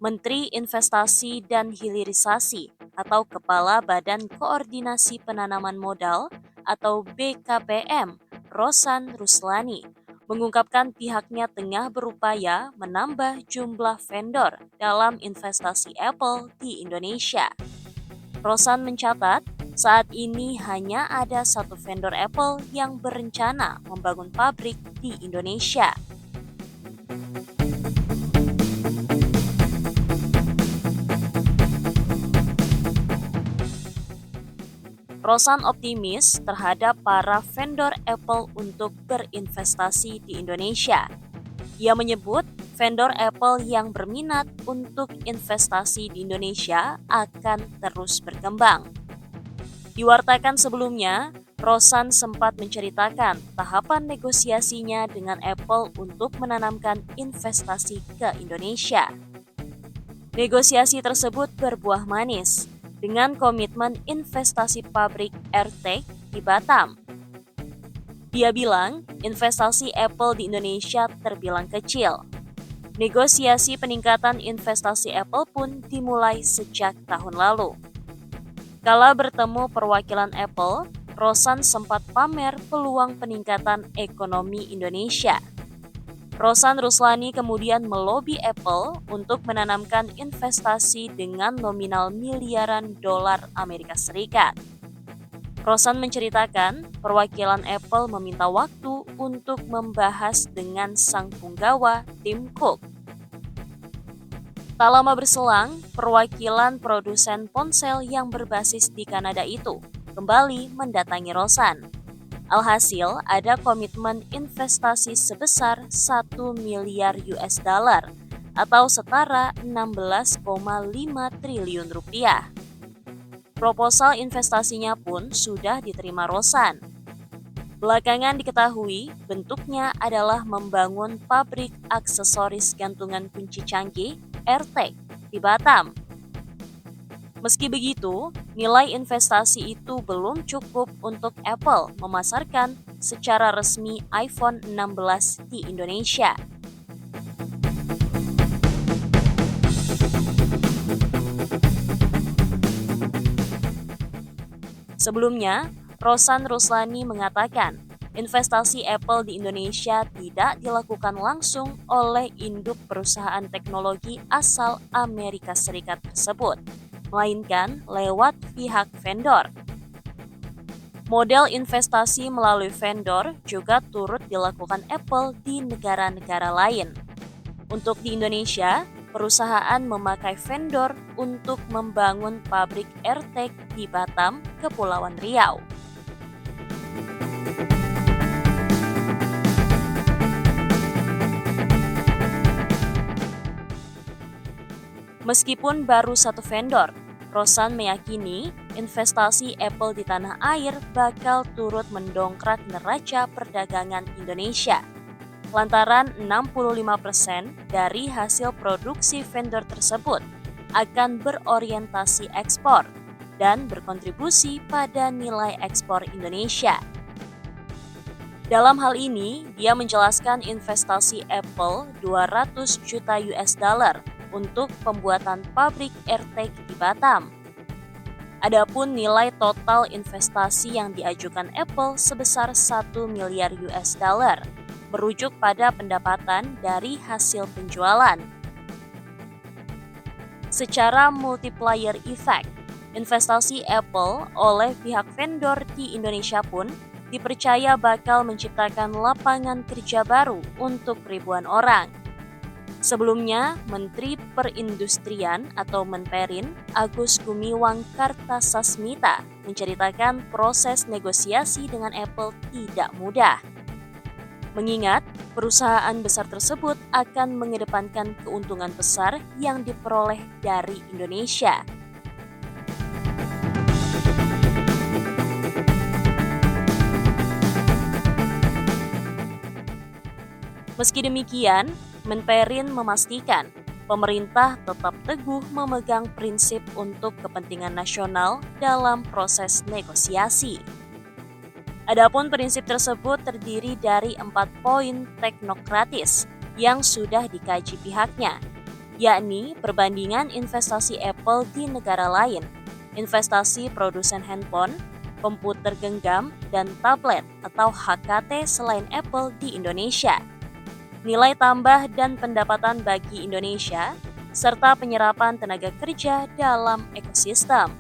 Menteri Investasi dan Hilirisasi atau Kepala Badan Koordinasi Penanaman Modal atau BKPM, Rosan Ruslani, mengungkapkan pihaknya tengah berupaya menambah jumlah vendor dalam investasi Apple di Indonesia. Rosan mencatat, saat ini hanya ada satu vendor Apple yang berencana membangun pabrik di Indonesia. Rosan optimis terhadap para vendor Apple untuk berinvestasi di Indonesia. Ia menyebut vendor Apple yang berminat untuk investasi di Indonesia akan terus berkembang. Diwartakan sebelumnya, Rosan sempat menceritakan tahapan negosiasinya dengan Apple untuk menanamkan investasi ke Indonesia. Negosiasi tersebut berbuah manis dengan komitmen investasi pabrik AirTag di Batam. Dia bilang investasi Apple di Indonesia terbilang kecil. Negosiasi peningkatan investasi Apple pun dimulai sejak tahun lalu. Kala bertemu perwakilan Apple, Rosan sempat pamer peluang peningkatan ekonomi Indonesia. Rosan Ruslani kemudian melobi Apple untuk menanamkan investasi dengan nominal miliaran dolar Amerika Serikat. Rosan menceritakan perwakilan Apple meminta waktu untuk membahas dengan sang punggawa Tim Cook. Tak lama berselang, perwakilan produsen ponsel yang berbasis di Kanada itu kembali mendatangi Rosan. Alhasil, ada komitmen investasi sebesar 1 miliar US dollar atau setara 16,5 triliun rupiah. Proposal investasinya pun sudah diterima Rosan. Belakangan diketahui bentuknya adalah membangun pabrik aksesoris gantungan kunci canggih AirTag di Batam. Meski begitu, nilai investasi itu belum cukup untuk Apple memasarkan secara resmi iPhone 16 di Indonesia. Sebelumnya, Rosan Ruslani mengatakan investasi Apple di Indonesia tidak dilakukan langsung oleh induk perusahaan teknologi asal Amerika Serikat tersebut, melainkan lewat pihak vendor. Model investasi melalui vendor juga turut dilakukan Apple di negara-negara lain. Untuk di Indonesia, perusahaan memakai vendor untuk membangun pabrik AirTag di Batam, Kepulauan Riau. Meskipun baru satu vendor, Rosan meyakini investasi Apple di tanah air bakal turut mendongkrak neraca perdagangan Indonesia. Lantaran 65% dari hasil produksi vendor tersebut akan berorientasi ekspor dan berkontribusi pada nilai ekspor Indonesia. Dalam hal ini, dia menjelaskan investasi Apple 200 juta US dollar untuk pembuatan pabrik AirTag di Batam. Adapun nilai total investasi yang diajukan Apple sebesar 1 miliar US dollar, merujuk pada pendapatan dari hasil penjualan. Secara multiplier effect, investasi Apple oleh pihak vendor di Indonesia pun dipercaya bakal menciptakan lapangan kerja baru untuk ribuan orang. Sebelumnya, Menteri Perindustrian atau Menperin Agus Gumiwang Kartasasmita menceritakan proses negosiasi dengan Apple tidak mudah. Mengingat perusahaan besar tersebut akan mengedepankan keuntungan besar yang diperoleh dari Indonesia. Meski demikian, Menperin memastikan pemerintah tetap teguh memegang prinsip untuk kepentingan nasional dalam proses negosiasi. Adapun prinsip tersebut terdiri dari 4 poin teknokratis yang sudah dikaji pihaknya, yakni perbandingan investasi Apple di negara lain, investasi produsen handphone, komputer genggam, dan tablet atau HKT selain Apple di Indonesia, nilai tambah dan pendapatan bagi Indonesia, serta penyerapan tenaga kerja dalam ekosistem.